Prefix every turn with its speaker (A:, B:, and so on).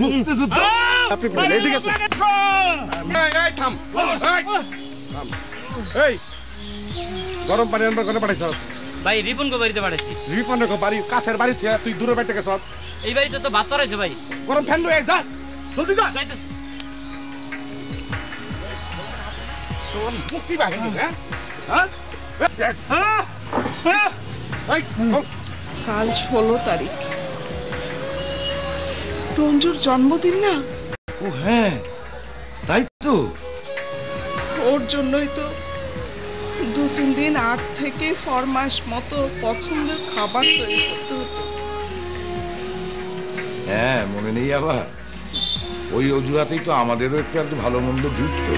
A: মুক্তিযুদ্ধ আপনি এদিকে আসুন। এই থাম, এই গরম পানি আনবার করে পাঠাইছ
B: ভাই রিপন গো বাড়িতে পাঠাইছি।
A: রিপনের বাড়ি কাছের বাড়ি থেকে তুই দূরে বাড়িতে গেছ।
B: এই বাড়িতে তো বাচ্চা রয়েছে ভাই।
A: গরম ফ্যান লয়ে যা, জলদি যা।
B: যাইতেছি।
A: তোর মুক্তি বাহিনী হ্যাঁ
C: কাল 16 তারিখ রঞ্জুর জন্মদিন না?
D: ও হ্যাঁ তাই তো।
C: ওর জন্যই তো 2-3 দিন আগ থেকে ফরমাস মতো পছন্দের খাবার তৈরি করতে হতো।
D: হ্যাঁ মনে নেই আবার, ওই অজুহাতেই তো আমাদেরও একটু ভালো মন্দ জুটতো।